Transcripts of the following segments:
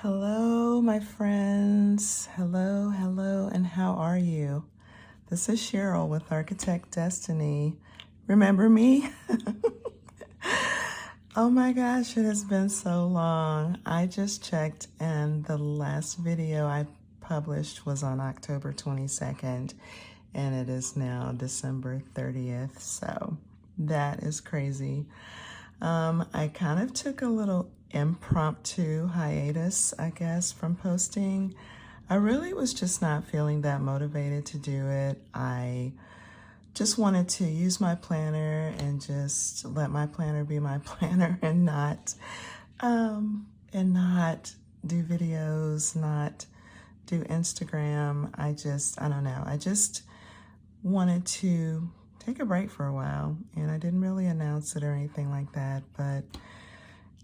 Hello, my friends. Hello, and how are you? This is Cheryl with Architect Destiny. Remember me? Oh my gosh, it has been so long. I just checked, and the last video I published was on October 22nd, and it is now December 30th, so that is crazy. I kind of took a little impromptu hiatus, I guess, from posting. I really was just not feeling that motivated to do it. I just wanted to use my planner and just let my planner be my planner and not do videos, not do Instagram. I don't know. I just wanted to take a break for a while, and I didn't really announce it or anything like that. But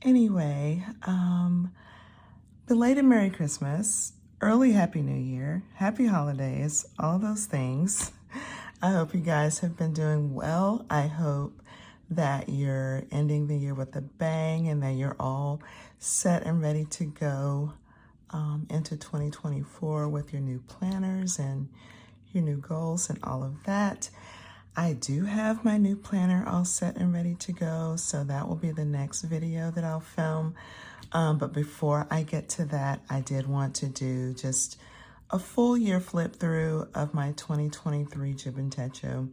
anyway, belated Merry Christmas, early Happy New Year, Happy Holidays, all those things. I hope you guys have been doing well. I hope that you're ending the year with a bang and that you're all set and ready to go into 2024 with your new planners and your new goals and all of that. I do have my new planner all set and ready to go, so that will be the next video that I'll film. But before I get to that, I did want to do just a full year flip through of my 2023 Jibun Techo.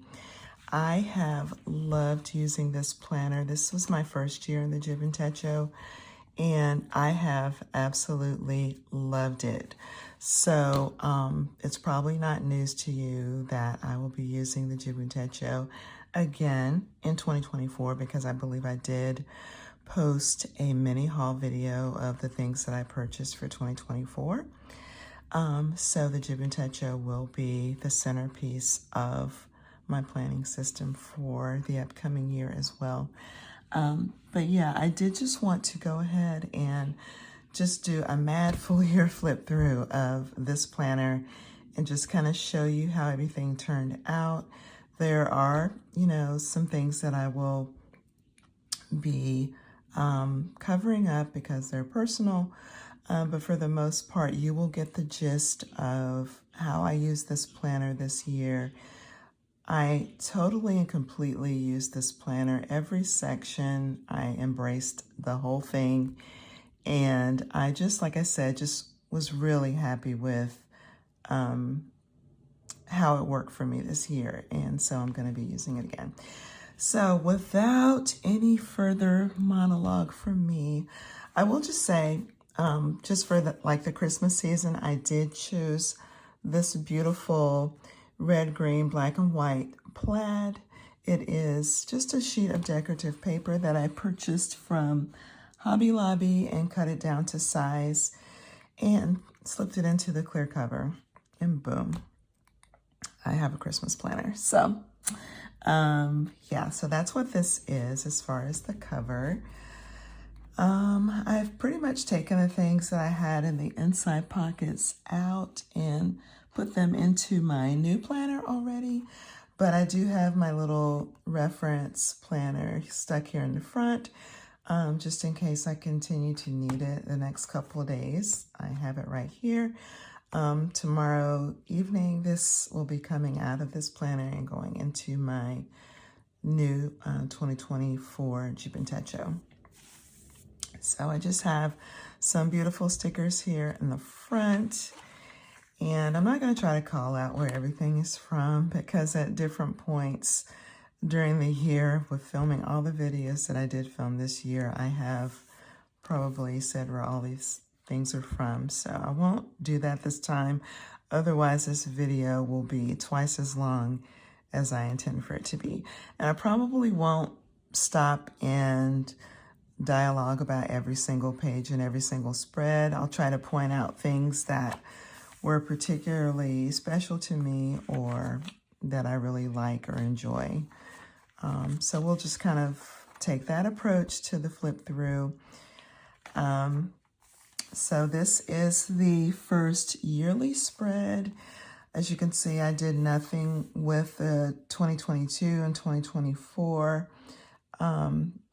I have loved using this planner. This was my first year in the Jibun Techo, and I have absolutely loved it. So it's probably not news to you that I will be using the Jibun Techo again in 2024, because I believe I did post a mini haul video of the things that I purchased for 2024. So the Jibun Techo will be the centerpiece of my planning system for the upcoming year as well. But yeah, I did just want to go ahead and just do a mad full year flip through of this planner and just kind of show you how everything turned out. There are, some things that I will be covering up because they're personal, but for the most part, you will get the gist of how I use this planner this year. I totally and completely used this planner. Every section, I embraced the whole thing. And I just, like I said, just was really happy with how it worked for me this year. And so I'm going to be using it again. So without any further monologue from me, I will just say, just for the Christmas season, I did choose this beautiful red, green, black, and white plaid. It is just a sheet of decorative paper that I purchased from Hobby Lobby and cut it down to size and slipped it into the clear cover, and boom, I have a Christmas planner. So yeah, so that's what this is as far as the cover. I've pretty much taken the things that I had in the inside pockets out and put them into my new planner already, but I do have my little reference planner stuck here in the front, just in case I continue to need it the next couple of days. I have it right here. Tomorrow evening, this will be coming out of this planner and going into my new 2024 Jibun Techo. So I just have some beautiful stickers here in the front. And I'm not going to try to call out where everything is from, because at different points during the year with filming all the videos that I did film this year, I have probably said where all these things are from. So I won't do that this time. Otherwise, this video will be twice as long as I intend for it to be. And I probably won't stop and dialogue about every single page and every single spread. I'll try to point out things that were particularly special to me or that I really like or enjoy. So we'll just kind of take that approach to the flip through. So this is the first yearly spread. As you can see, I did nothing with the 2022 and 2024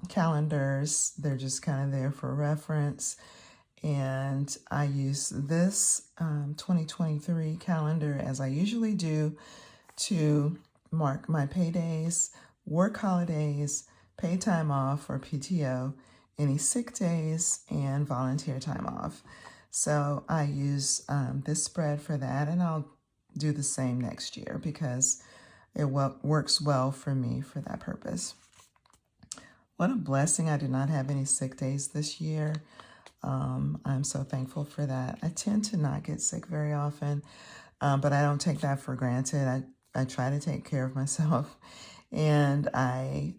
calendars. They're just kind of there for reference. And I use this 2023 calendar, as I usually do, to mark my paydays, work holidays, paid time off or PTO, any sick days, and volunteer time off. So I use this spread for that, and I'll do the same next year because it works well for me for that purpose. What a blessing I did not have any sick days this year. I'm so thankful for that. I tend to not get sick very often, but I don't take that for granted. I try to take care of myself, and I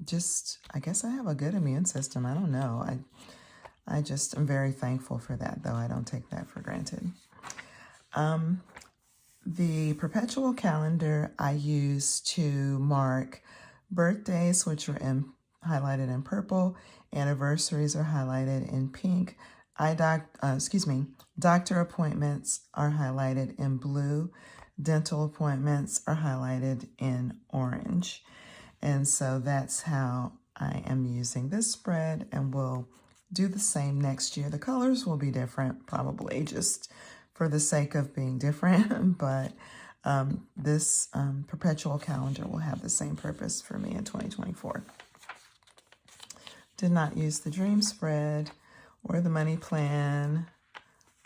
guess I have a good immune system. I don't know. I just am very thankful for that, though I don't take that for granted. The perpetual calendar I use to mark birthdays, which are highlighted in purple. Anniversaries are highlighted in pink. Doctor appointments are highlighted in blue. Dental appointments are highlighted in orange. And so that's how I am using this spread, and we'll do the same next year. The colors will be different, probably just for the sake of being different, but this perpetual calendar will have the same purpose for me in 2024. Did not use the dream spread or the money plan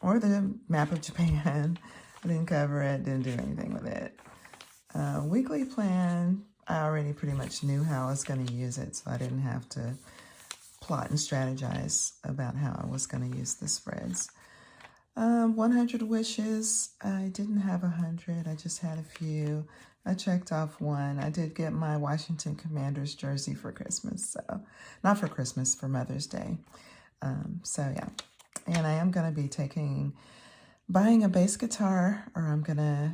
or the map of Japan. I didn't cover it, didn't do anything with it. Weekly plan, I already pretty much knew how I was going to use it, so I didn't have to plot and strategize about how I was going to use the spreads. 100 wishes, I didn't have 100, I just had a few. I checked off one. I did get my Washington Commanders jersey for Christmas, so not for Christmas, for Mother's Day. So yeah, and I am going to be buying a bass guitar, or I'm going to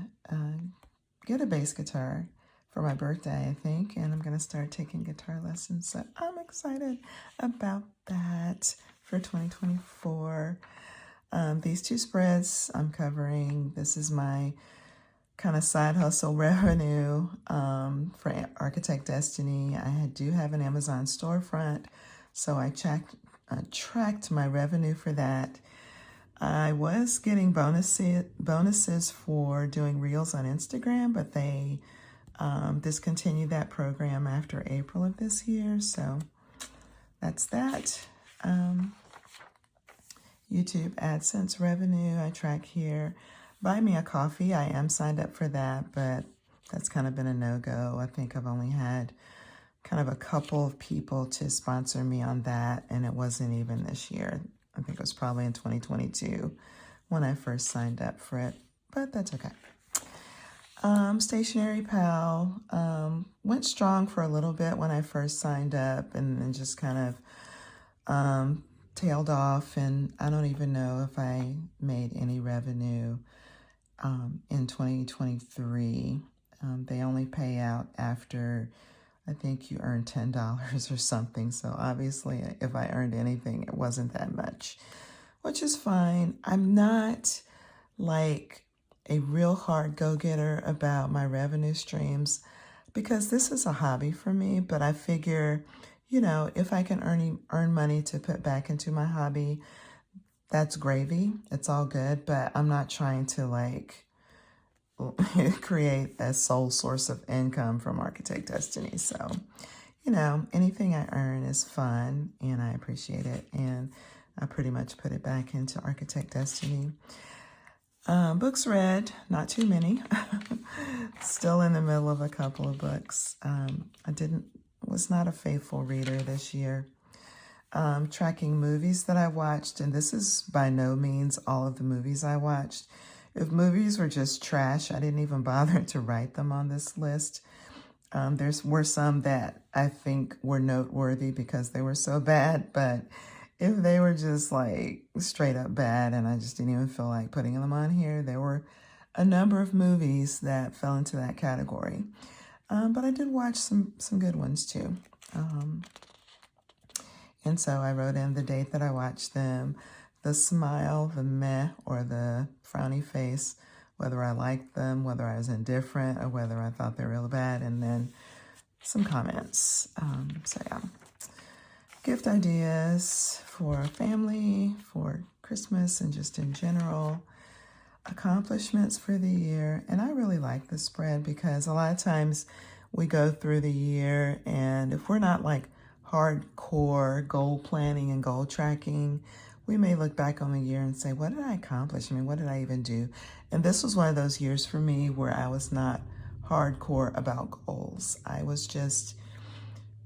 get a bass guitar for my birthday, I think, and I'm going to start taking guitar lessons. So I'm excited about that for 2024. These two spreads I'm covering, this is my kind of side hustle revenue for Architect Destiny. I do have an Amazon storefront, so I tracked my revenue for that. I was getting bonuses for doing Reels on Instagram, but they discontinued that program after April of this year, so that's that. YouTube AdSense revenue I track here. Buy Me a Coffee, I am signed up for that, but that's kind of been a no-go. I think I've only had kind of a couple of people to sponsor me on that, and it wasn't even this year. I think it was probably in 2022 when I first signed up for it, but that's okay. Stationery Pal went strong for a little bit when I first signed up, and then just kind of tailed off, and I don't even know if I made any revenue in 2023. They only pay out after, I think you earn $10 or something. So obviously if I earned anything, it wasn't that much, which is fine. I'm not like a real hard go-getter about my revenue streams because this is a hobby for me, but I figure, you know, if I can earn money to put back into my hobby, that's gravy. It's all good, but I'm not trying to like create a sole source of income from Architect Destiny. So, you know, anything I earn is fun and I appreciate it. And I pretty much put it back into Architect Destiny. Books read, not too many. Still in the middle of a couple of books. Was not a faithful reader this year. Tracking movies that I watched, and this is by no means all of the movies I watched. If movies were just trash, I didn't even bother to write them on this list. There were some that I think were noteworthy because they were so bad, but if they were just like straight up bad and I just didn't even feel like putting them on here, there were a number of movies that fell into that category. But I did watch some good ones too. And so I wrote in the date that I watched them, the smile, the meh, or the frowny face, whether I liked them, whether I was indifferent, or whether I thought they were real bad, and then some comments. So yeah. gift ideas for family, for Christmas, and just in general, accomplishments for the year. And I really like this spread because a lot of times we go through the year, and if we're not like hardcore goal planning and goal tracking, we may look back on the year and say, what did I accomplish? I mean, what did I even do? And this was one of those years for me where I was not hardcore about goals. I was just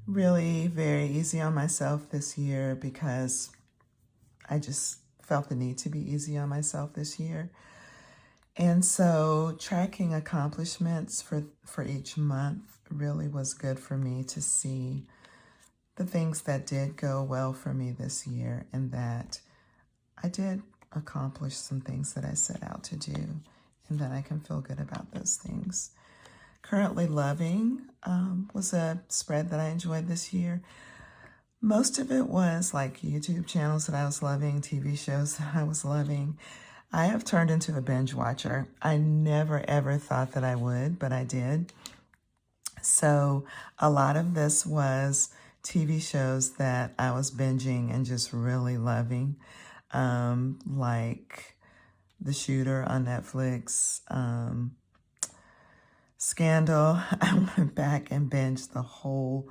really very easy on myself this year because I just felt the need to be easy on myself this year. And so tracking accomplishments for each month really was good for me to see the things that did go well for me this year, and that I did accomplish some things that I set out to do, and that I can feel good about those things. Currently Loving was a spread that I enjoyed this year. Most of it was like YouTube channels that I was loving, TV shows that I was loving. I have turned into a binge watcher. I never ever thought that I would, but I did. So a lot of this was TV shows that I was binging and just really loving, like The Shooter on Netflix, Scandal. I went back and binged the whole,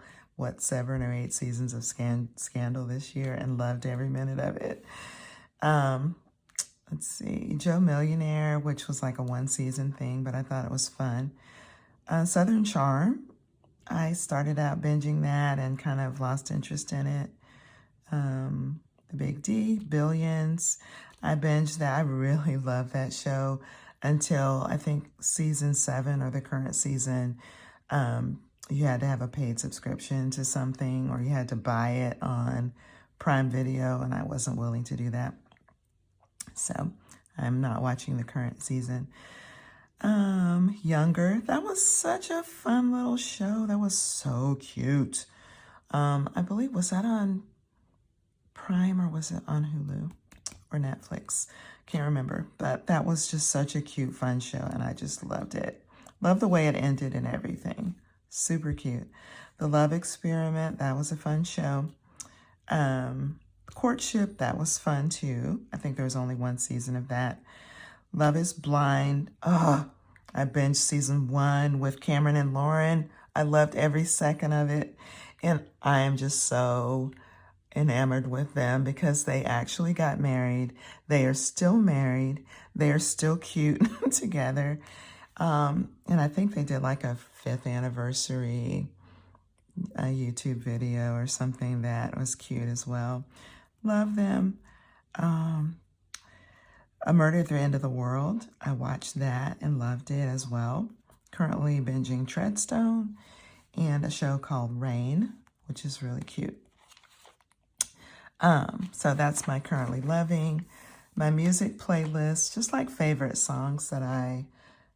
7 or 8 seasons of Scandal this year and loved every minute of it. Let's see, Joe Millionaire, which was like a 1-season thing, but I thought it was fun. Southern Charm, I started out binging that and kind of lost interest in it. The Big D, Billions, I binged that. I really loved that show until I think season 7 or the current season. You had to have a paid subscription to something, or you had to buy it on Prime Video, and I wasn't willing to do that. So I'm not watching the current season. Younger, that was such a fun little show. That was so cute. I believe, was that on Prime or was it on Hulu or Netflix? Can't remember, but that was just such a cute, fun show, and I just loved it. Loved the way it ended and everything. Super cute. The Love Experiment, that was a fun show. Courtship, that was fun too. I think there was only 1 season of that. Love is Blind. I binged season 1 with Cameron and Lauren. I loved every second of it. And I am just so enamored with them because they actually got married. They are still married. They are still cute together. And I think they did like a 5th anniversary YouTube video or something that was cute as well. Love them. A Murder at the End of the World. I watched that and loved it as well. Currently binging Treadstone and a show called Rain, which is really cute. So that's my currently loving. My music playlist, just like favorite songs that I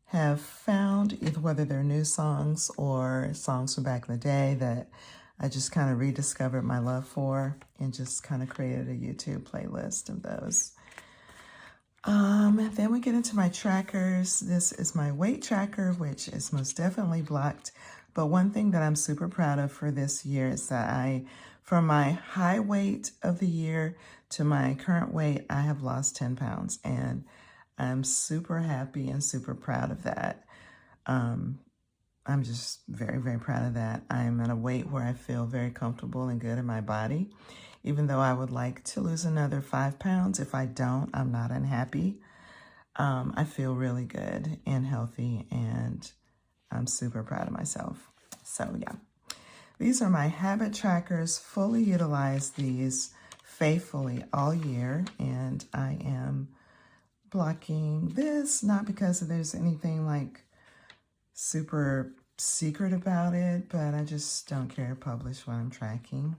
have found, either whether they're new songs or songs from back in the day that I just kind of rediscovered my love for, and just kind of created a YouTube playlist of those. Then we get into my trackers. This is my weight tracker, which is most definitely blocked. But one thing that I'm super proud of for this year is that from my high weight of the year to my current weight, I have lost 10 pounds. And I'm super happy and super proud of that. I'm just very, very proud of that. I'm at a weight where I feel very comfortable and good in my body, even though I would like to lose another 5 pounds. If I don't, I'm not unhappy. I feel really good and healthy, and I'm super proud of myself. So yeah, these are my habit trackers. Fully utilize these faithfully all year, and I am blocking this, not because there's anything like super secret about it, but I just don't care to publish what I'm tracking.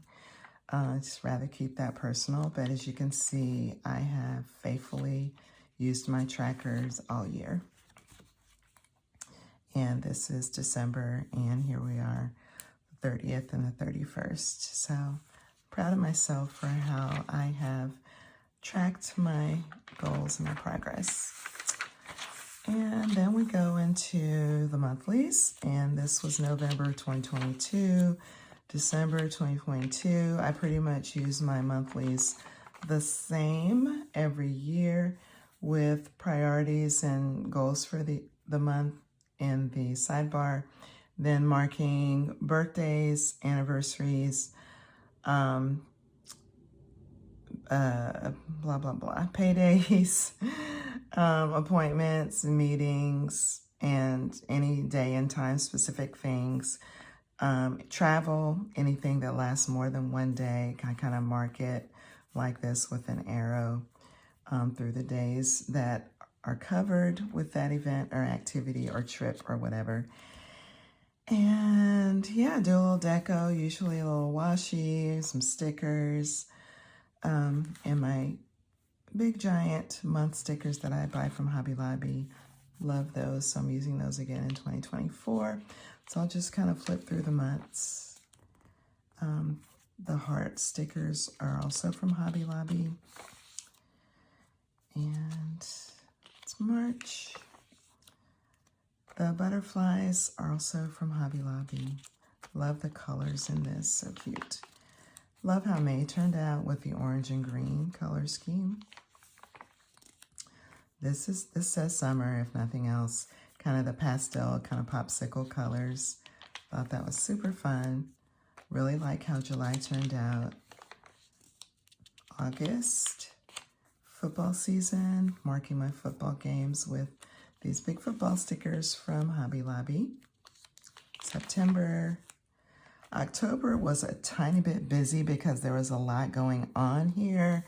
I'd just rather keep that personal. But as you can see, I have faithfully used my trackers all year. And this is December, and here we are, the 30th and the 31st. So proud of myself for how I have tracked my goals and my progress. And then we go into the monthlies, and this was November 2022, December 2022. I pretty much use my monthlies the same every year with priorities and goals for the month in the sidebar, then marking birthdays, anniversaries, blah, blah, blah, paydays, appointments, meetings, and any day and time specific things. Travel, anything that lasts more than one day, I kind of mark it like this with an arrow through the days that are covered with that event or activity or trip or whatever. And yeah, do a little deco, usually a little washi, some stickers, and my big giant month stickers that I buy from Hobby Lobby. Love those, so I'm using those again in 2024. So I'll just kind of flip through the months. The heart stickers are also from Hobby Lobby. And it's March. The butterflies are also from Hobby Lobby. Love the colors in this, so cute. Love how May turned out with the orange and green color scheme. This says summer, if nothing else. Kind of the pastel, kind of popsicle colors. Thought that was super fun. Really like how July turned out. August, football season, marking my football games with these big football stickers from Hobby Lobby. September. October was a tiny bit busy because there was a lot going on here.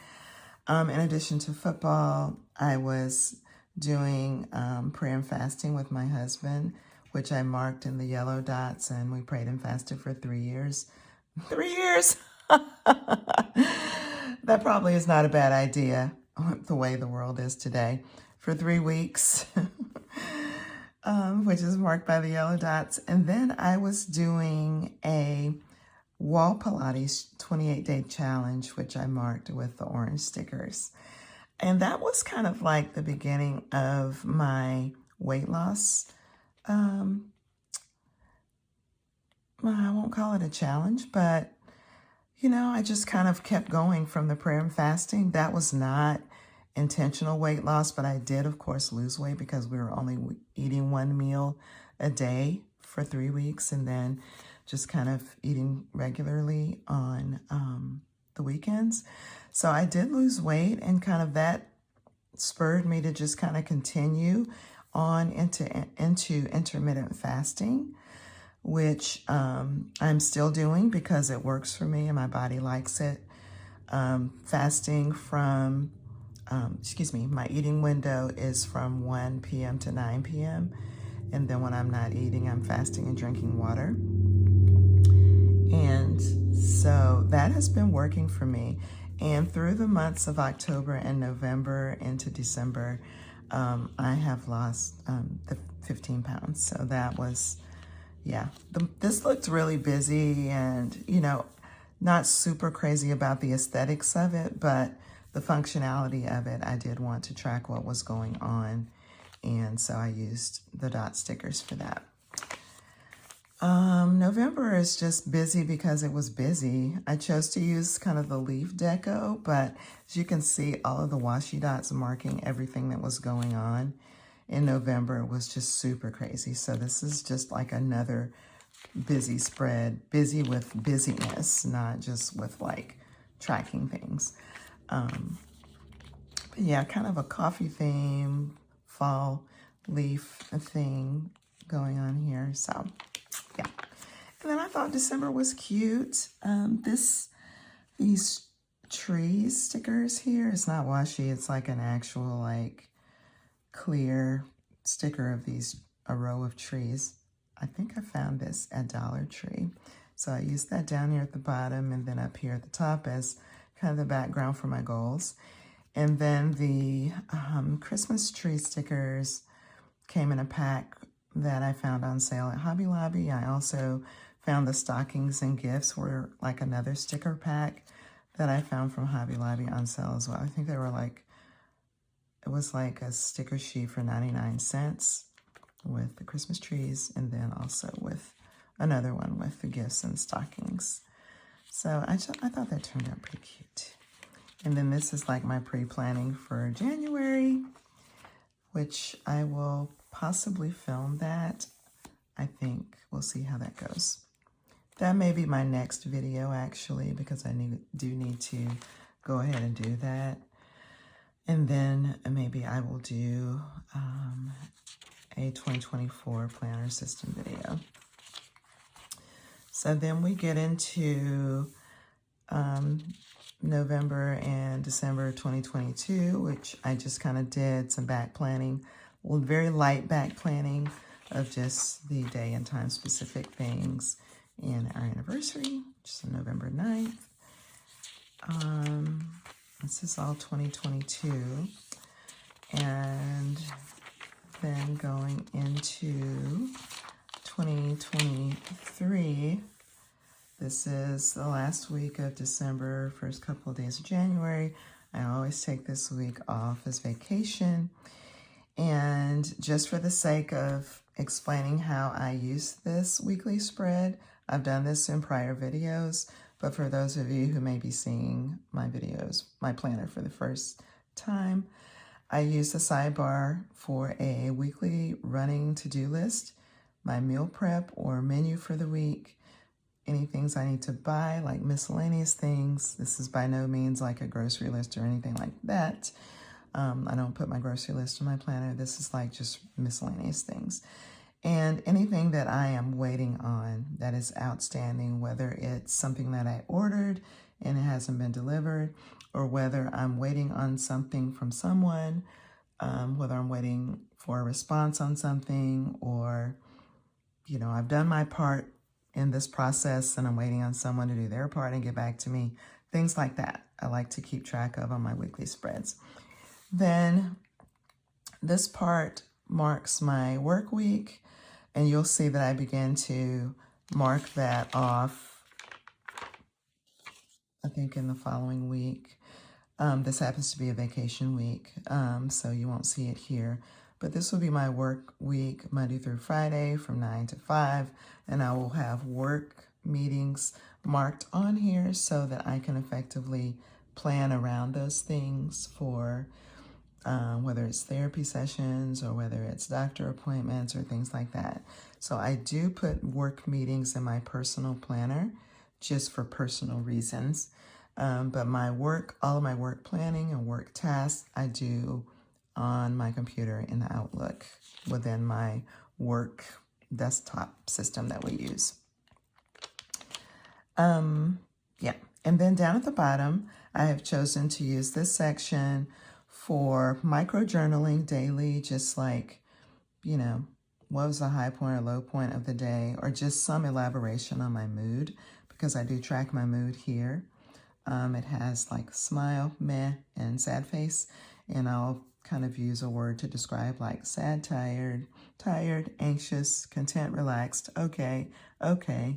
In addition to football, I was doing prayer and fasting with my husband, which I marked in the yellow dots, and we prayed and fasted for 3 years. 3 years! That probably is not a bad idea, the way the world is today. For 3 weeks, which is marked by the yellow dots. And then I was doing a wall Pilates 28-day challenge, which I marked with the orange stickers. And that was kind of like the beginning of my weight loss. I won't call it a challenge, but, you know, I just kind of kept going from the prayer and fasting. That was not intentional weight loss, but I did, of course, lose weight because we were only eating one meal a day for 3 weeks and then just kind of eating regularly on the weekends. So I did lose weight, and kind of that spurred me to just kind of continue on into intermittent fasting, which I'm still doing because it works for me and my body likes it. Fasting from, my eating window is from 1 p.m. to 9 p.m. And then when I'm not eating, I'm fasting and drinking water. And so that has been working for me. And through the months of October and November into December, I have lost the 15 pounds. So that was, yeah, this looked really busy and, you know, not super crazy about the aesthetics of it, but the functionality of it, I did want to track what was going on. And so I used the dot stickers for that. November is just busy because it was busy. I chose to use kind of the leaf deco, but as you can see, all of the washi dots marking everything that was going on in November was just super crazy. So this is just like another busy spread, busy with busyness, not just with like tracking things. But yeah, kind of a coffee theme, fall leaf thing going on here. So yeah. And then I thought December was cute. These trees stickers here, it's not washi, it's like an actual like clear sticker of a row of trees. I think I found this at Dollar Tree. So I used that down here at the bottom and then up here at the top as kind of the background for my goals. And then the Christmas tree stickers came in a pack that I found on sale at Hobby Lobby. I also found the stockings and gifts were like another sticker pack that I found from Hobby Lobby on sale as well. I think they were like, it was like a sticker sheet for 99 cents with the Christmas trees and then also with another one with the gifts and stockings. So I thought that turned out pretty cute. And then this is like my pre-planning for January, which I will possibly film that. I think we'll see how that goes. That may be my next video actually, because I do need to go ahead and do that. And then maybe I will do a 2024 planner system video. So then we get into November and December 2022, which I just kind of did some back planning, well, very light back planning of just the day and time specific things in our anniversary, which is November 9th. This is all 2022. And then going into 2023, this is the last week of December, first couple of days of January. I always take this week off as vacation. And just for the sake of explaining how I use this weekly spread, I've done this in prior videos, but for those of you who may be seeing my videos, my planner for the first time, I use the sidebar for a weekly running to-do list, my meal prep or menu for the week, any things I need to buy, like miscellaneous things. This is by no means like a grocery list or anything like that. I don't put my grocery list in my planner. This is like just miscellaneous things. And anything that I am waiting on that is outstanding, whether it's something that I ordered and it hasn't been delivered, or whether I'm waiting on something from someone, whether I'm waiting for a response on something, or, you know, I've done my part in this process and I'm waiting on someone to do their part and get back to me, things like that. I like to keep track of on my weekly spreads. Then this part marks my work week, and you'll see that I begin to mark that off, I think, in the following week. This happens to be a vacation week, so you won't see it here. But this will be my work week, Monday through Friday from 9 to 5, and I will have work meetings marked on here so that I can effectively plan around those things for whether it's therapy sessions or whether it's doctor appointments or things like that. So I do put work meetings in my personal planner just for personal reasons. But my work, all of my work planning and work tasks, I do on my computer in the Outlook within my work desktop system that we use. Yeah, and then down at the bottom, I have chosen to use this section for micro journaling daily, just like, you know, what was the high point or low point of the day, or just some elaboration on my mood, because I do track my mood here. It has like smile, meh, and sad face, and I'll kind of use a word to describe like sad, tired, anxious, content, relaxed, okay,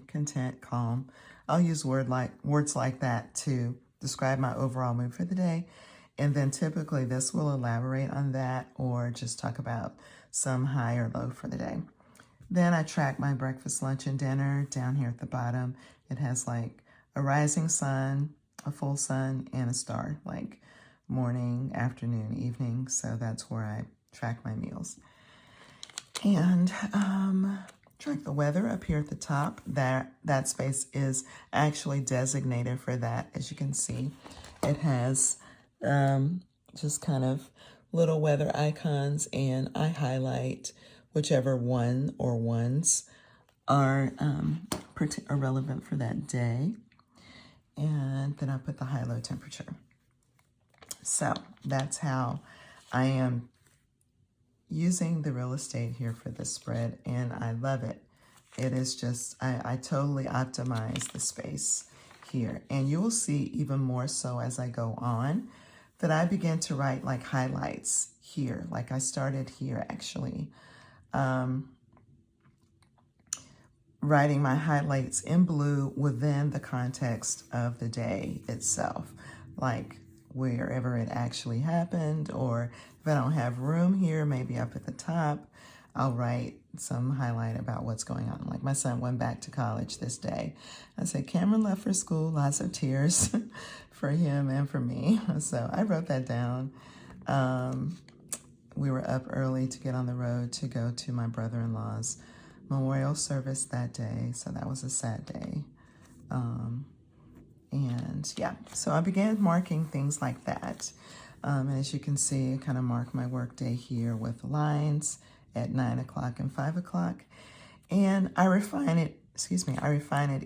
content, calm. I'll use words like that to describe my overall mood for the day. And then typically this will elaborate on that or just talk about some high or low for the day. Then I track my breakfast, lunch, and dinner down here at the bottom. It has like a rising sun, a full sun, and a star, like morning, afternoon, evening. So that's where I track my meals. And track the weather up here at the top. That space is actually designated for that. As you can see, it has just kind of little weather icons, and I highlight whichever one or ones are relevant for that day. And then I put the high-low temperature. So that's how I am using the real estate here for this spread, and I love it. It is just, I totally optimize the space here. And you will see even more so as I go on that I begin to write like highlights here. Like I started here actually, writing my highlights in blue within the context of the day itself, like wherever it actually happened, or if I don't have room here, maybe up at the top, I'll write some highlight about what's going on. Like my son went back to college this day. I said, Cameron left for school, lots of tears for him and for me. So I wrote that down. We were up early to get on the road to go to my brother-in-law's memorial service that day. So that was a sad day. And yeah, so I began marking things like that. And as you can see, I kind of mark my work day here with lines at 9 o'clock and 5 o'clock. And I refine it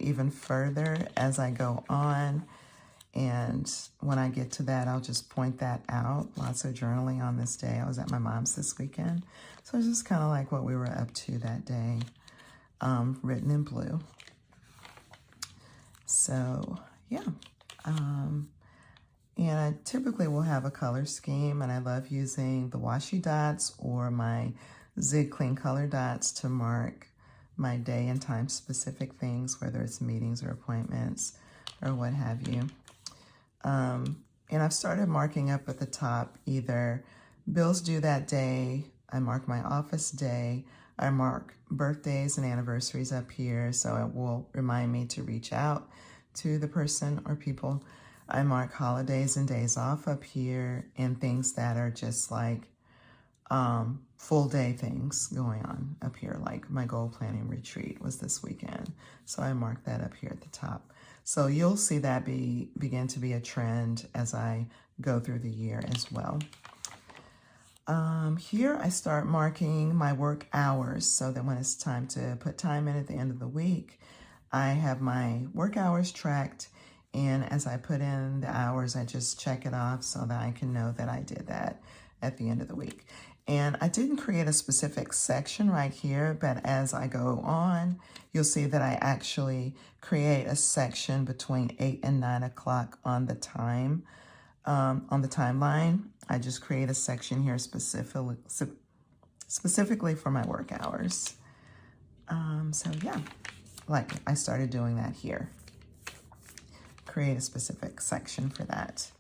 even further as I go on. And when I get to that, I'll just point that out. Lots of journaling on this day. I was at my mom's this weekend. So it's just kind of like what we were up to that day, written in blue. So yeah. And I typically will have a color scheme, and I love using the washi dots or my Zig Clean color dots to mark my day and time specific things, whether it's meetings or appointments or what have you. And I've started marking up at the top either bills due that day, I mark my office day, I mark birthdays and anniversaries up here, so it will remind me to reach out to the person or people. I mark holidays and days off up here, and things that are just like full day things going on up here, like my goal planning retreat was this weekend. So I marked that up here at the top. So you'll see that begin to be a trend as I go through the year as well. Here I start marking my work hours so that when it's time to put time in at the end of the week, I have my work hours tracked, and as I put in the hours, I just check it off so that I can know that I did that at the end of the week. And I didn't create a specific section right here, but as I go on, you'll see that I actually create a section between 8 and 9 o'clock on the time, on the timeline. I just create a section here specifically for my work hours. So yeah, like I started doing that here. Create a specific section for that.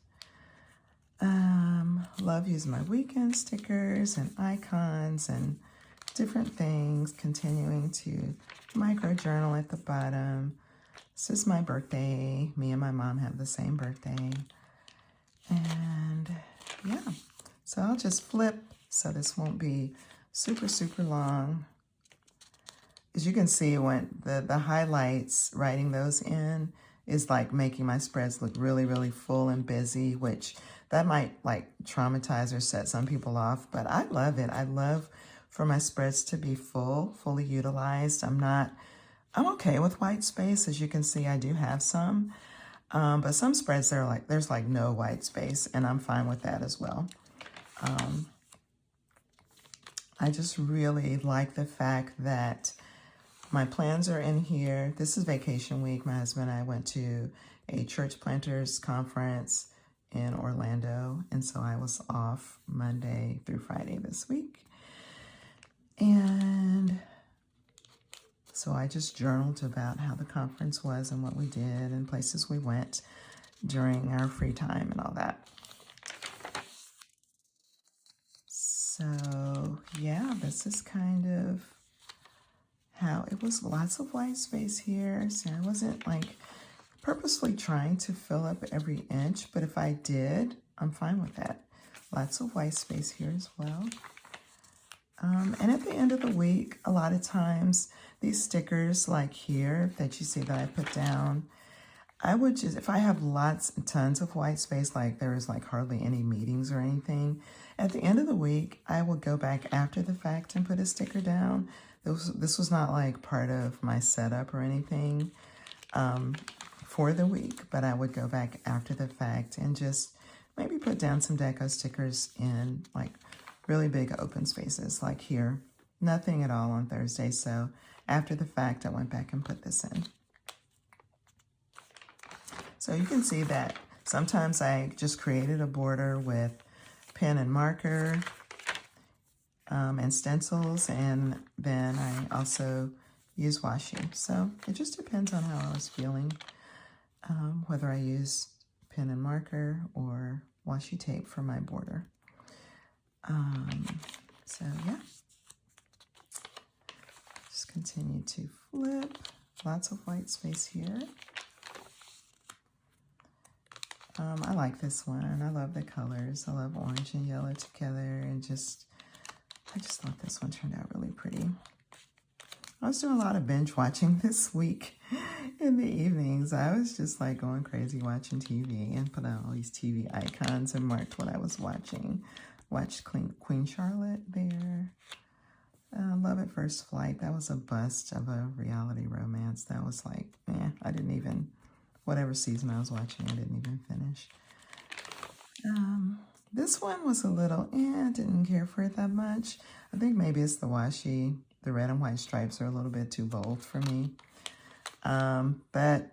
Love using my weekend stickers and icons and different things, continuing to micro journal at the bottom. This is my birthday. Me and my mom have the same birthday. And yeah, so I'll just flip so this won't be super, super long. As you can see, when the highlights, writing those in is like making my spreads look really, really full and busy, which that might like traumatize or set some people off, but I love it. I love for my spreads to be fully utilized. I'm okay with white space. As you can see, I do have some, but some spreads there's like no white space, and I'm fine with that as well. I just really like the fact that my plans are in here. This is vacation week. My husband and I went to a church planters conference in Orlando, and so I was off Monday through Friday this week. And so I just journaled about how the conference was and what we did and places we went during our free time and all that. So yeah, this is kind of how it was. Lots of white space here. So I wasn't like purposely trying to fill up every inch, but if I did, I'm fine with that. Lots of white space here as well. And at the end of the week, a lot of times these stickers like here that you see that I put down, I would just, if I have tons of white space, like there is like hardly any meetings or anything, at the end of the week, I would go back after the fact and put a sticker down. This was not like part of my setup or anything for the week, but I would go back after the fact and just maybe put down some deco stickers in like really big open spaces like here. Nothing at all on Thursday, so after the fact, I went back and put this in. So you can see that sometimes I just created a border with pen and marker and stencils, and then I also use washi. So it just depends on how I was feeling, whether I use pen and marker or washi tape for my border. So yeah. continue to flip. Lots of white space here. I like this one. I love the colors. I love orange and yellow together, and I just thought this one turned out really pretty. I was doing a lot of binge watching this week in the evenings. I was just like going crazy watching TV and put out all these TV icons and marked what I was watching. Watched Queen Charlotte there. Love at First Flight. That was a bust of a reality romance. That was like, I didn't even, whatever season I was watching, I didn't even finish. This one was a little, didn't care for it that much. I think maybe it's the washi. The red and white stripes are a little bit too bold for me. But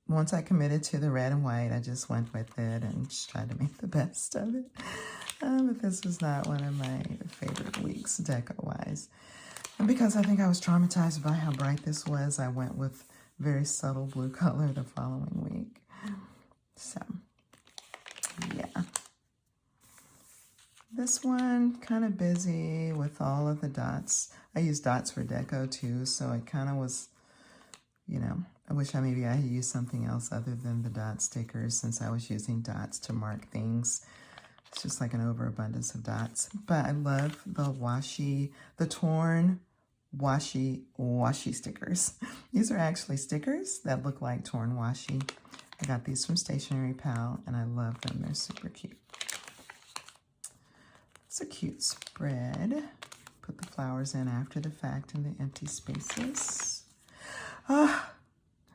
once I committed to the red and white, I just went with it and just tried to make the best of it. But this was not one of my favorite weeks, deco-wise. And because I think I was traumatized by how bright this was, I went with very subtle blue color the following week. So, yeah. This one, kind of busy with all of the dots. I use dots for deco too, so it kind of was, I wish maybe I had used something else other than the dot stickers, since I was using dots to mark things. It's just like an overabundance of dots. But I love the washi, the torn washi stickers. These are actually stickers that look like torn washi. I got these from Stationery Pal, and I love them. They're super cute. It's a cute spread. Put the flowers in after the fact in the empty spaces.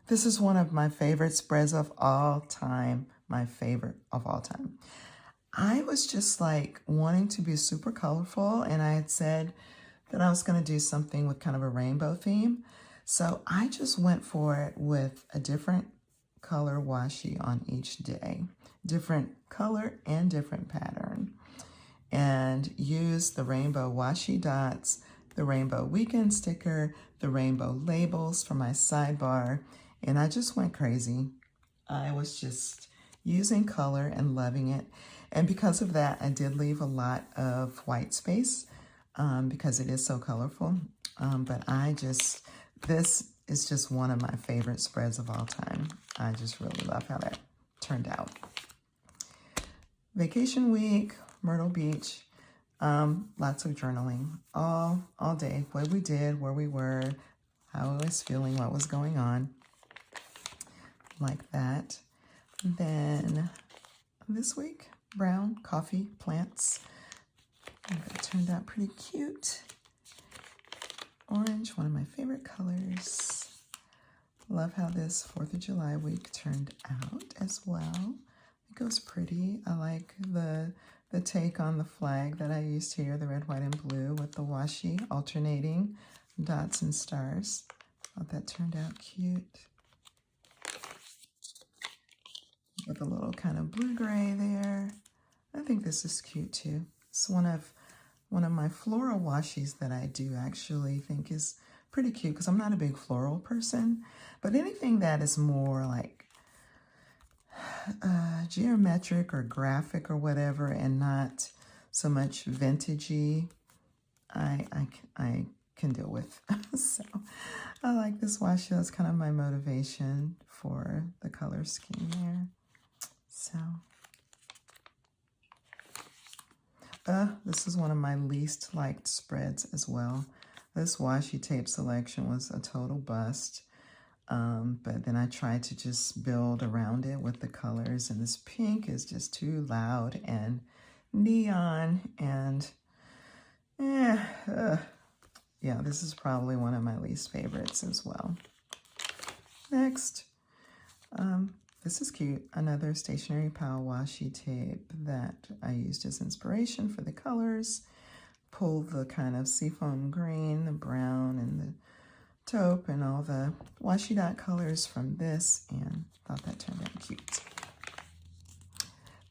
This is one of my favorite spreads of all time. My favorite of all time. I was just like wanting to be super colorful, and I had said that I was going to do something with kind of a rainbow theme. So I just went for it with a different color washi on each day. Different color and different pattern. And use the rainbow washi dots, the rainbow weekend sticker, the rainbow labels for my sidebar, and I just went crazy. I was just using color and loving it, and because of that, I did leave a lot of white space because it is so colorful, but this is just one of my favorite spreads of all time. I just really love how that turned out. Vacation week, Myrtle Beach, lots of journaling, all day, what we did, where we were, how I was feeling, what was going on, like that. And then this week, brown, coffee, plants. That turned out pretty cute. Orange, one of my favorite colors. Love how this 4th of July week turned out as well. It goes pretty. I like the take on the flag that I used here, the red, white, and blue with the washi alternating dots and stars. Thought that turned out cute. With a little kind of blue-gray there. I think this is cute too. It's one of my floral washis that I do actually think is pretty cute because I'm not a big floral person, but anything that is more like geometric or graphic or whatever, and not so much vintagey, I can deal with. So I like this washi. That's kind of my motivation for the color scheme there. So this is one of my least liked spreads as well. This washi tape selection was a total bust. But then I tried to just build around it with the colors, and this pink is just too loud and neon, and yeah, this is probably one of my least favorites as well. Next, this is cute. Another Stationery Pal washi tape that I used as inspiration for the colors. Pulled the kind of seafoam green, the brown, and the taupe and all the washi dot colors from this, and thought that turned out cute.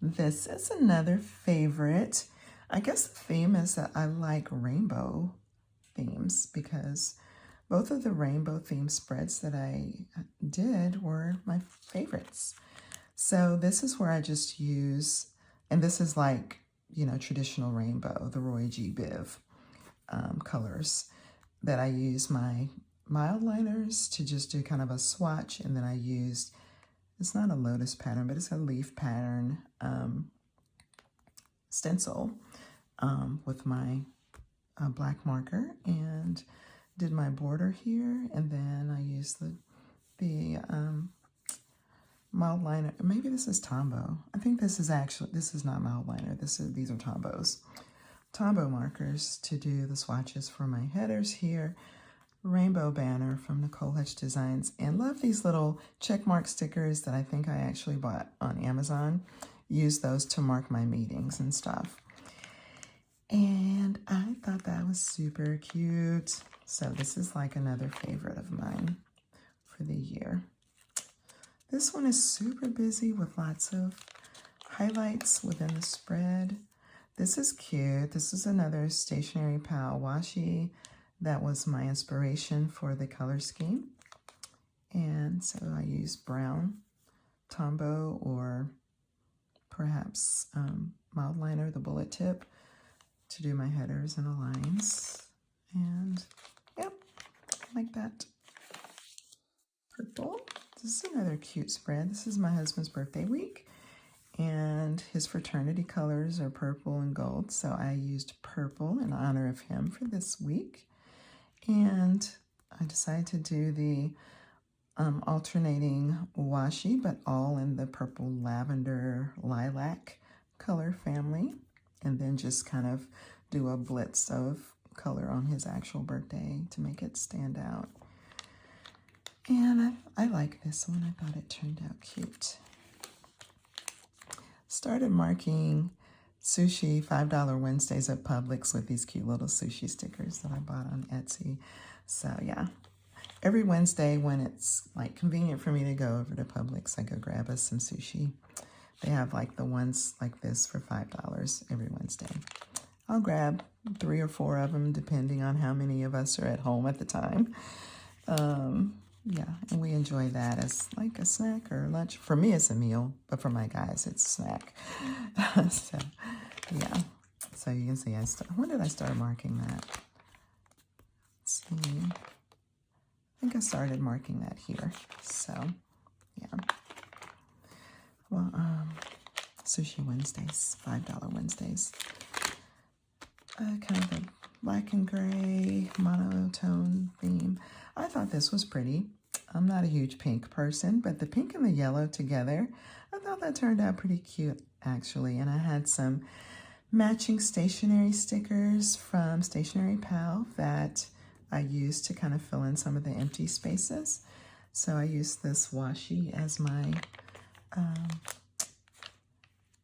This is another favorite. I guess the theme is that I like rainbow themes because both of the rainbow theme spreads that I did were my favorites. So this is where I just use, and this is like, traditional rainbow, the Roy G. Biv colors. that I use my mild liners to just do kind of a swatch, and then I used, it's not a lotus pattern, but it's a leaf pattern stencil with my black marker, and did my border here, and then I used the mild liner. Maybe this is Tombow. I think this is not mild liner. These are Tombows. Tombow markers to do the swatches for my headers here. Rainbow banner from Nicole Hutch Designs, and love these little checkmark stickers that I think I actually bought on Amazon. Use those to mark my meetings and stuff. And I thought that was super cute. So this is like another favorite of mine for the year. This one is super busy with lots of highlights within the spread. This is cute. This is another Stationery Pal washi. That was my inspiration for the color scheme. And so I used brown Tombow, or perhaps mild liner, the bullet tip, to do my headers and aligns. And yep, like that. Purple. This is another cute spread. This is my husband's birthday week, and his fraternity colors are purple and gold, so I used purple in honor of him for this week. And I decided to do the alternating washi, but all in the purple lavender lilac color family, and then just kind of do a blitz of color on his actual birthday to make it stand out. And I like this one. I thought it turned out cute. Started marking sushi $5 Wednesdays at Publix with these cute little sushi stickers that I bought on Etsy. So yeah, every Wednesday when it's like convenient for me to go over to Publix, I go grab us some sushi. They have like the ones like this for $5 every Wednesday. I'll grab 3 or 4 of them depending on how many of us are at home at the time. Yeah, and we enjoy that as like a snack or lunch. For me, it's a meal, but for my guys, it's a snack. So, yeah. So you can see, when did I start marking that? Let's see. I think I started marking that here. So, yeah. Well, Sushi Wednesdays, $5 Wednesdays. Kind of a black and gray monotone theme. I thought this was pretty. I'm not a huge pink person, but the pink and the yellow together, I thought that turned out pretty cute, actually. And I had some matching stationery stickers from Stationery Pal that I used to kind of fill in some of the empty spaces. So I used this washi as my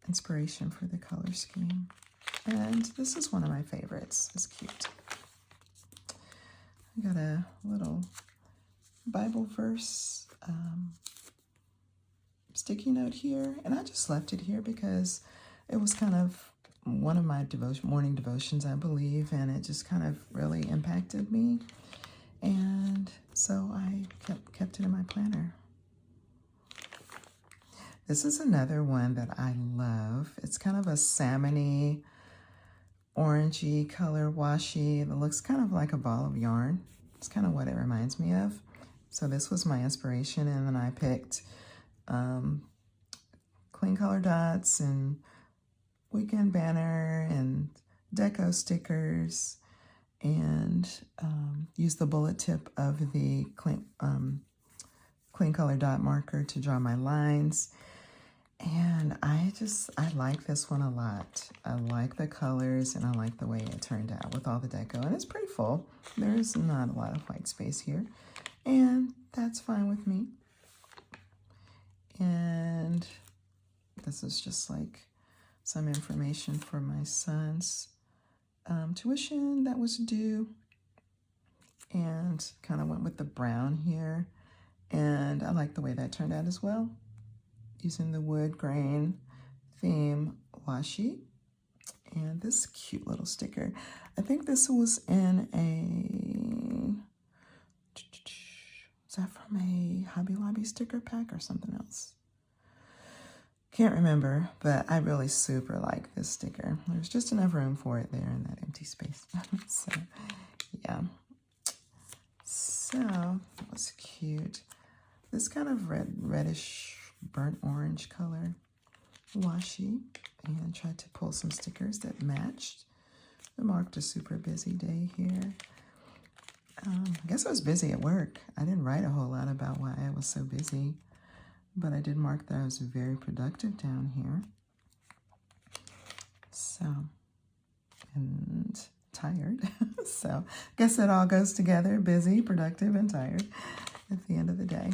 inspiration for the color scheme. And this is one of my favorites. It's cute. I got a little Bible verse sticky note here, and I just left it here because it was kind of one of my morning devotions, I believe, and it just kind of really impacted me, and so I kept it in my planner. This is another one that I love. It's kind of a salmon-y, orangey color washi that looks kind of like a ball of yarn. It's kind of what it reminds me of. So this was my inspiration, and then I picked clean color dots and weekend banner and deco stickers, and used the bullet tip of the clean color dot marker to draw my lines. And I like this one a lot. I like the colors, and I like the way it turned out with all the deco. And it's pretty full. There's not a lot of white space here, and that's fine with me. And this is just like some information for my son's tuition that was due, and kind of went with the brown here. And I like the way that turned out as well, using the wood grain theme washi. And this cute little sticker. I think this was in is that from a Hobby Lobby sticker pack or something else? Can't remember, but I really super like this sticker. There's just enough room for it there in that empty space. So, yeah. So that was cute. This kind of reddish burnt orange color washi, and tried to pull some stickers that matched. It marked a super busy day here. I guess I was busy at work. I didn't write a whole lot about why I was so busy, but I did mark that I was very productive down here. So, and tired. So, I guess it all goes together, busy, productive, and tired at the end of the day.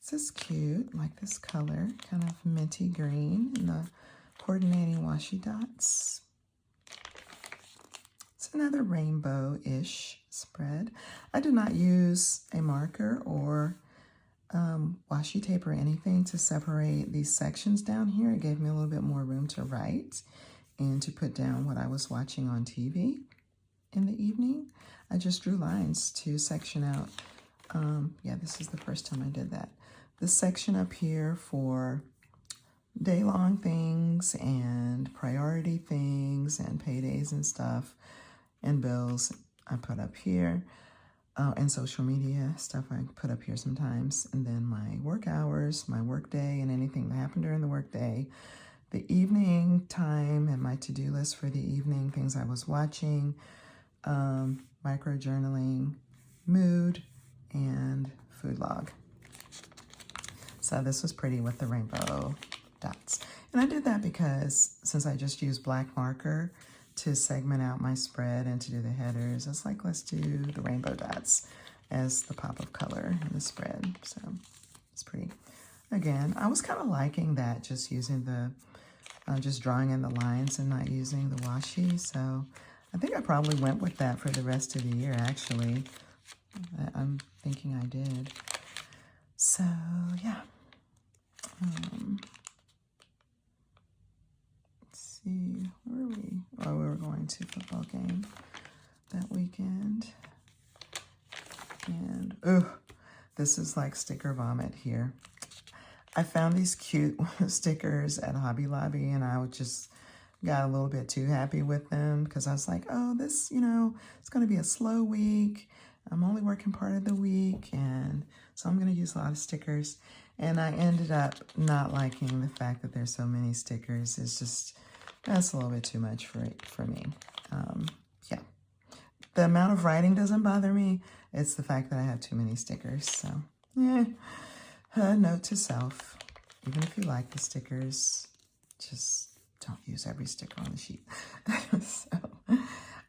This is cute, like this color, kind of minty green, and the coordinating washi dots. It's another rainbow-ish spread. I did not use a marker or washi tape or anything to separate these sections down here. It gave me a little bit more room to write and to put down what I was watching on TV in the evening. I just drew lines to section out. Yeah, this is the first time I did that. This section up here for day-long things and priority things and paydays and stuff and bills I put up here, and social media stuff I put up here sometimes, and then my work hours, my work day, and anything that happened during the work day, the evening time and my to-do list for the evening, things I was watching, micro journaling, mood, and food log. So this was pretty with the rainbow dots. And I did that because since I just used black marker to segment out my spread and to do the headers, I was like, let's do the rainbow dots as the pop of color in the spread. So it's pretty. Again, I was kind of liking that, just using the, just drawing in the lines and not using the washi. So I think I probably went with that for the rest of the year, actually. I'm thinking I did. So, yeah. Let's see, where were we? Oh, we were going to football game that weekend. And, this is like sticker vomit here. I found these cute stickers at Hobby Lobby, and I just got a little bit too happy with them because I was like, oh, this, it's going to be a slow week. I'm only working part of the week, and so I'm going to use a lot of stickers. And I ended up not liking the fact that there's so many stickers. It's just, that's a little bit too much for me. Yeah. The amount of writing doesn't bother me. It's the fact that I have too many stickers. So, yeah. Note to self, even if you like the stickers, just don't use every sticker on the sheet. So,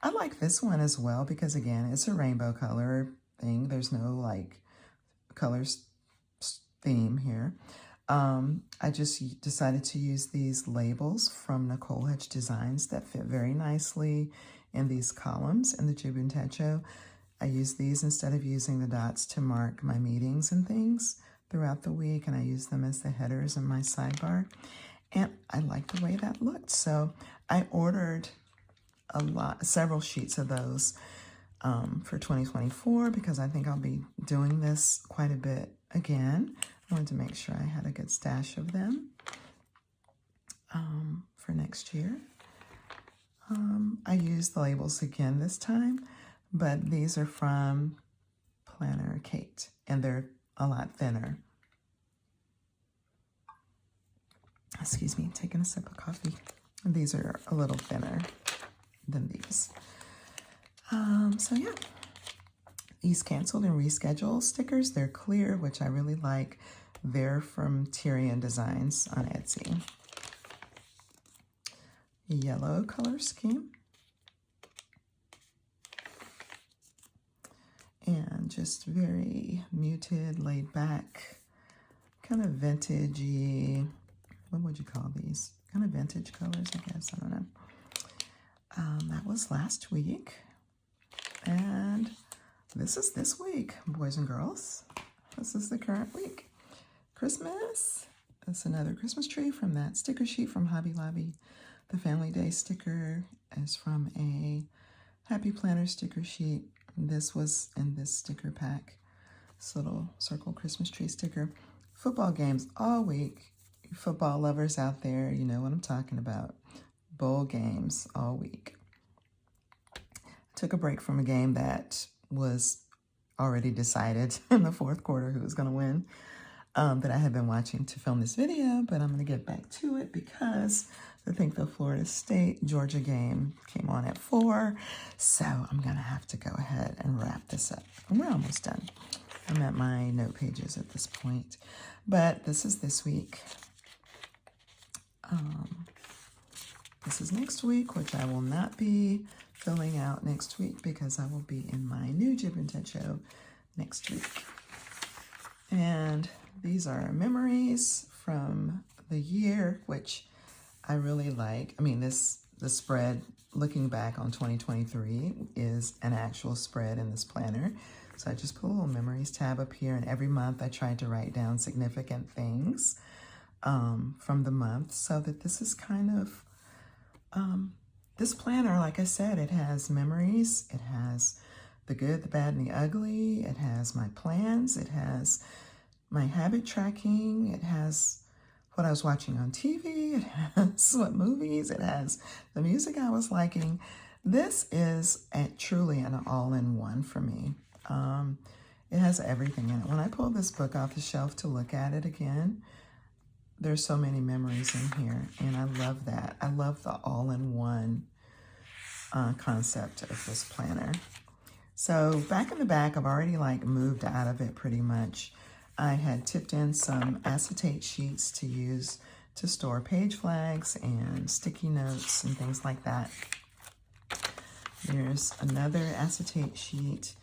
I like this one as well because, again, it's a rainbow color thing. There's no, like, colors theme here. I just decided to use these labels from Nicole Hutch Designs that fit very nicely in these columns in the Jibun Techo. I use these instead of using the dots to mark my meetings and things throughout the week, and I use them as the headers in my sidebar. And I like the way that looked. So I ordered several sheets of those for 2024 because I think I'll be doing this quite a bit again. I wanted to make sure I had a good stash of them for next year. I used the labels again this time, but these are from Planner Kate, and they're a lot thinner. Excuse me, taking a sip of coffee. These are a little thinner than these. So yeah, these canceled and rescheduled stickers, they're clear, which I really like. They're from Tyrian Designs on Etsy. Yellow color scheme. And just very muted, laid back, kind of vintagey. What would you call these? Kind of vintage colors, I guess. I don't know. That was last week. And this is this week, boys and girls. This is the current week. Christmas. That's another Christmas tree from that sticker sheet from Hobby Lobby. The Family Day sticker is from a Happy Planner sticker sheet. This was in this sticker pack. This little circle Christmas tree sticker. Football games all week. Football lovers out there, you know what I'm talking about. Bowl games all week. I took a break from a game that was already decided in the fourth quarter who was going to win, that I had been watching to film this video, but I'm going to get back to it because I think the Florida State Georgia game came on at 4, so I'm going to have to go ahead and wrap this up. And we're almost done. I'm at my note pages at this point, but this is this week. This is next week, which I will not be filling out next week because I will be in my new Jibun Techo next week. And these are memories from the year, which I really like. I mean, the spread, looking back on 2023, is an actual spread in this planner. So I just put a little memories tab up here, and every month I tried to write down significant things from the month, so that this is kind of, this planner, like I said, it has memories, it has the good, the bad, and the ugly, it has my plans, it has my habit tracking, it has what I was watching on TV, it has what movies, it has the music I was liking. This is truly an all-in-one for me. It has everything in it. When I pulled this book off the shelf to look at it again, there's so many memories in here, and I love that. I love the all-in-one concept of this planner. So back in the back, I've already moved out of it pretty much. I had tipped in some acetate sheets to use to store page flags and sticky notes and things like that. There's another acetate sheet,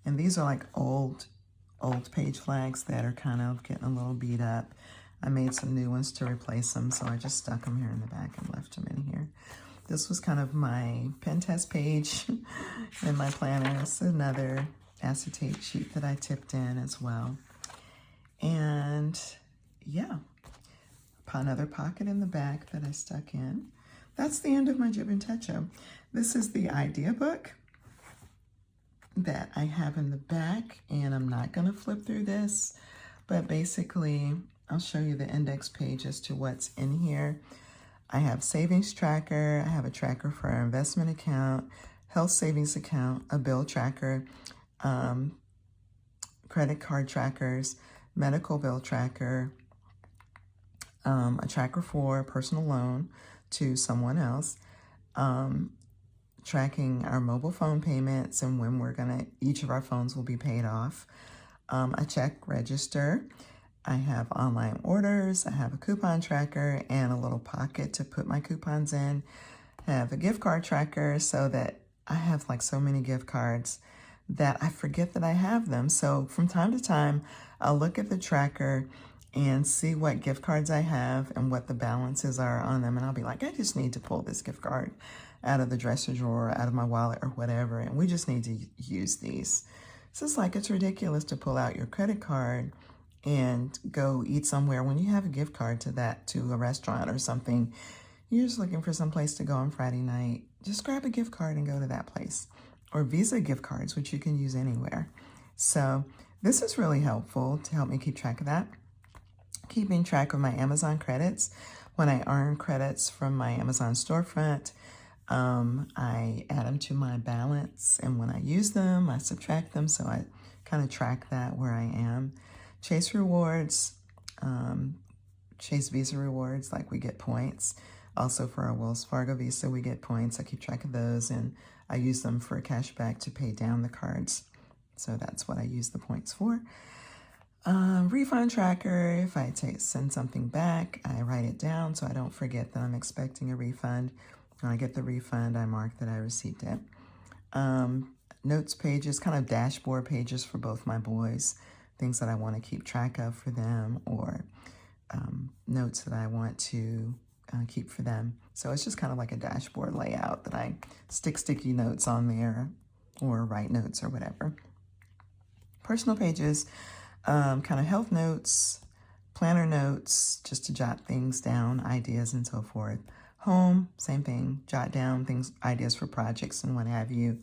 and these are old page flags that are kind of getting a little beat up. I made some new ones to replace them, so I just stuck them here in the back and left them in here. This was kind of my pen test page in my planner. It's another acetate sheet that I tipped in as well. And yeah, another pocket in the back that I stuck in. That's the end of my Jibun Techo. This is the idea book that I have in the back, and I'm not going to flip through this, but basically I'll show you the index page as to what's in here. I have savings tracker, I have a tracker for our investment account, health savings account, a bill tracker, credit card trackers, medical bill tracker, a tracker for personal loan to someone else, tracking our mobile phone payments and when each of our phones will be paid off, a check register. I have online orders, I have a coupon tracker, and a little pocket to put my coupons in. I have a gift card tracker so that I have so many gift cards that I forget that I have them. So from time to time, I'll look at the tracker and see what gift cards I have and what the balances are on them. And I'll be like, I just need to pull this gift card out of the dresser drawer, out of my wallet or whatever, and we just need to use these. So it's ridiculous to pull out your credit card and go eat somewhere when you have a gift card to a restaurant or something. You're just looking for some place to go on Friday night. Just grab a gift card and go to that place. Or Visa gift cards, which you can use anywhere. So this is really helpful to help me keep track of that. Keeping track of my Amazon credits. When I earn credits from my Amazon storefront, I add them to my balance, and when I use them, I subtract them, so I kind of track that where I am. Chase rewards, Chase Visa rewards, we get points. Also for our Wells Fargo Visa, we get points. I keep track of those, and I use them for cash back to pay down the cards. So that's what I use the points for. Refund tracker, if I send something back, I write it down so I don't forget that I'm expecting a refund. When I get the refund, I mark that I received it. Notes pages, kind of dashboard pages for both my boys, things that I want to keep track of for them, or notes that I want to keep for them. So it's just kind of like a dashboard layout that I stick sticky notes on there or write notes or whatever. Personal pages, kind of health notes, planner notes, just to jot things down, ideas and so forth. Home, same thing, jot down things, ideas for projects and what have you.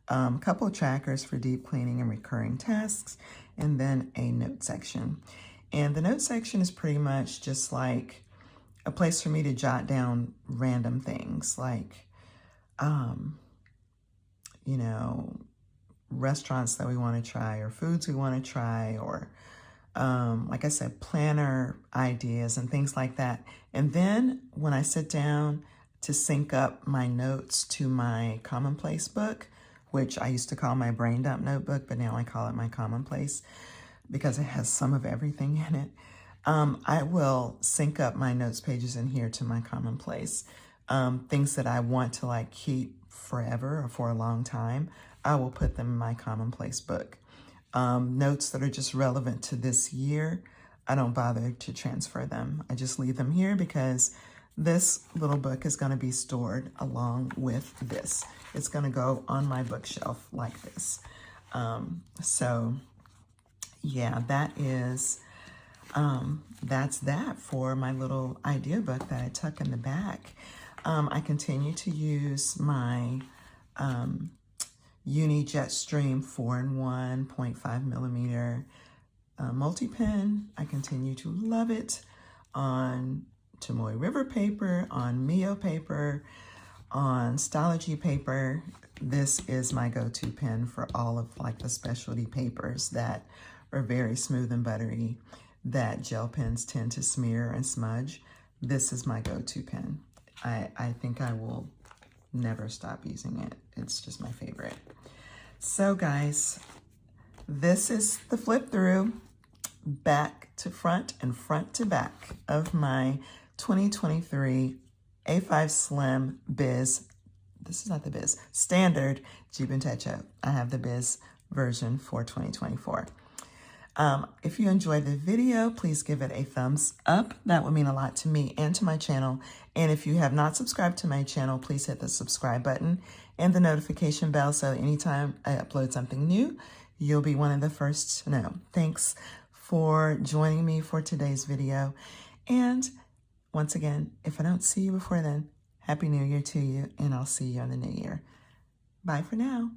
A couple of trackers for deep cleaning and recurring tasks, and then a note section. And the note section is pretty much just like a place for me to jot down random things, restaurants that we want to try or foods we want to try, or like I said, planner ideas and things like that. And then when I sit down to sync up my notes to my commonplace book, which I used to call my brain dump notebook, but now I call it my commonplace because it has some of everything in it. I will sync up my notes pages in here to my commonplace. Things that I want to like keep forever or for a long time, I will put them in my commonplace book. Notes that are just relevant to this year, I don't bother to transfer them. I just leave them here because this little book is going to be stored along with this. It's going to go on my bookshelf like this. So yeah, that is, that's that for my little idea book that I tuck in the back. I continue to use my Uni Jetstream 4-in-1 0.5 millimeter multi-pen. I continue to love it on Tomoe River paper, on Mio paper, on Stalogy paper. This is my go-to pen for all of like the specialty papers that are very smooth and buttery, that gel pens tend to smear and smudge. This is my go-to pen. I think I will never stop using it. It's just my favorite. So guys, this is the flip through, back to front and front to back of my 2023 A5 Slim Biz. This is not the Biz, standard Jibun Techo. I have the Biz version for 2024. If you enjoyed the video, please give it a thumbs up. That would mean a lot to me and to my channel. And if you have not subscribed to my channel, please hit the subscribe button and the notification bell so anytime I upload something new, you'll be one of the first to know. Thanks for joining me for today's video. And once again, if I don't see you before then, Happy New Year to you, and I'll see you in the new year. Bye for now.